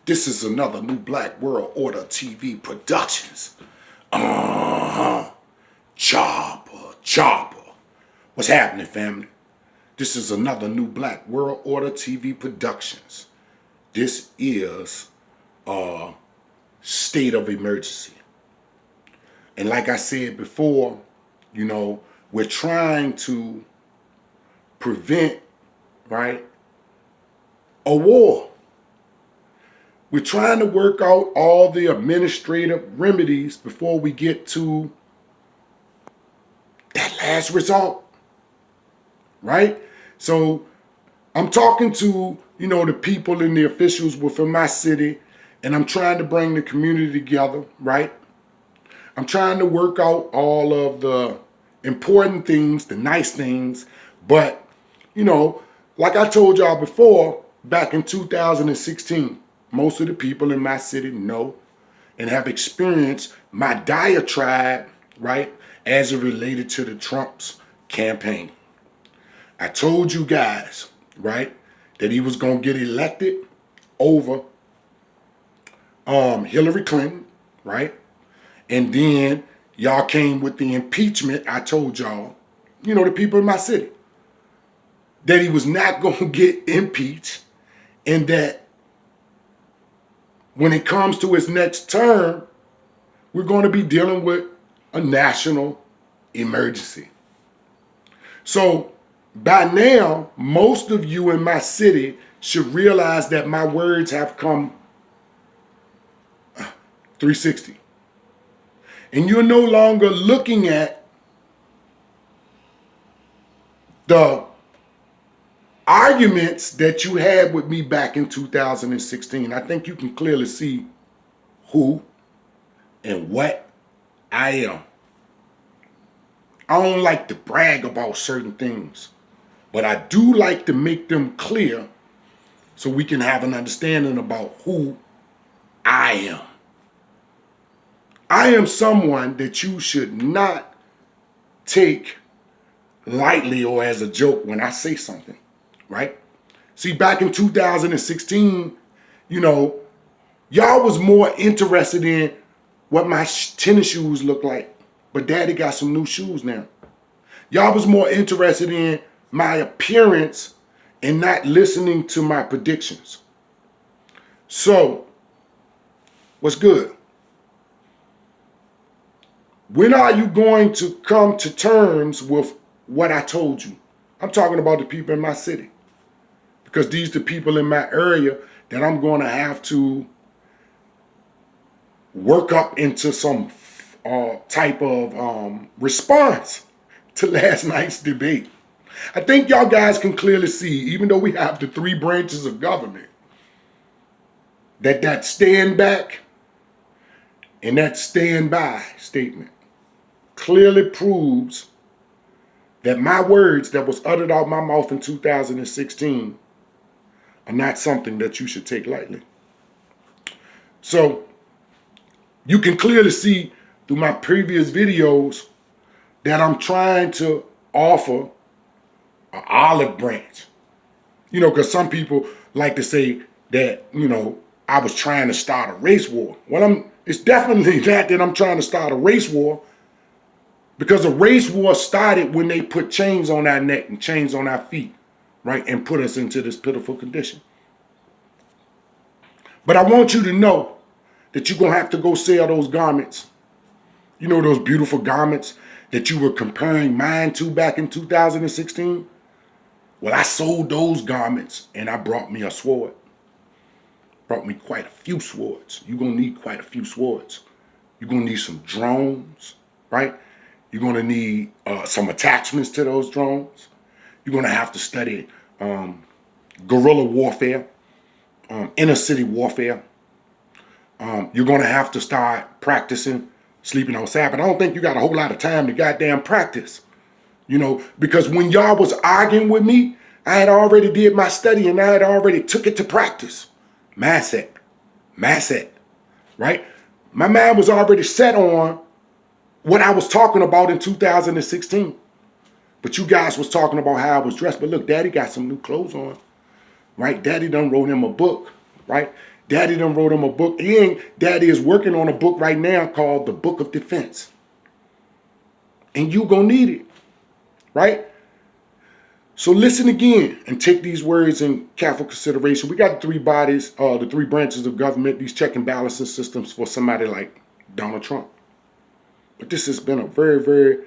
This is another new Black World Order TV Productions. Chopper. What's happening, family? This is another new Black World Order TV Productions. This is a state of emergency. And like I said before, we're trying to prevent, right, a war. We're trying to work out all the administrative remedies before we get to that last result, right? So I'm talking to, the people and the officials within my city, and I'm trying to bring the community together, right? I'm trying to work out all of the important things, the nice things, but, like I told y'all before, back in 2016, most of the people in my city know and have experienced my diatribe, right, as it related to the Trump's campaign. I told you guys, right, that he was going to get elected over Hillary Clinton, right? And then y'all came with the impeachment. I told y'all, the people in my city, that he was not going to get impeached, and that when it comes to his next term, we're going to be dealing with a national emergency. So by now, most of you in my city should realize that my words have come 360. And you're no longer looking at the arguments that you had with me back in 2016. I think you can clearly see who and what I am. I don't like to brag about certain things, but I do like to make them clear so we can have an understanding about who I am. I am someone that you should not take lightly or as a joke when I say something, right? See, back in 2016, y'all was more interested in what my tennis shoes look like, but Daddy got some new shoes now. Y'all was more interested in my appearance and not listening to my predictions. So, what's good? When are you going to come to terms with what I told you? I'm talking about the people in my city, because these are the people in my area that I'm going to have to work up into some type of response to last night's debate. I think y'all guys can clearly see, even though we have the three branches of government, that stand back and that stand by statement clearly proves that my words that was uttered out my mouth in 2016 are not something that you should take lightly. So you can clearly see through my previous videos that I'm trying to offer an olive branch. Because some people like to say that, I was trying to start a race war. Well, it's definitely that I'm trying to start a race war, because a race war started when they put chains on our neck and chains on our feet, right, and put us into this pitiful condition. But I want you to know that you're going to have to go sell those garments. Those beautiful garments that you were comparing mine to back in 2016? Well, I sold those garments and I brought me a sword. Brought me quite a few swords. You're going to need quite a few swords. You're going to need some drones, right? You're going to need some attachments to those drones. You're going to have to study guerrilla warfare, inner city warfare. You're going to have to start practicing sleeping outside. But I don't think you got a whole lot of time to goddamn practice. Because when y'all was arguing with me, I had already did my study and I had already took it to practice. Mindset, right? My mind was already set on what I was talking about in 2016. But you guys was talking about how I was dressed. But look, Daddy got some new clothes on, right? Daddy done wrote him a book, right? Daddy done wrote him a book, and Daddy is working on a book right now called The Book of Defense. And you gonna need it, right? So listen again and take these words in careful consideration. We got the three bodies, the three branches of government, these check and balancing systems for somebody like Donald Trump. But this has been a very, very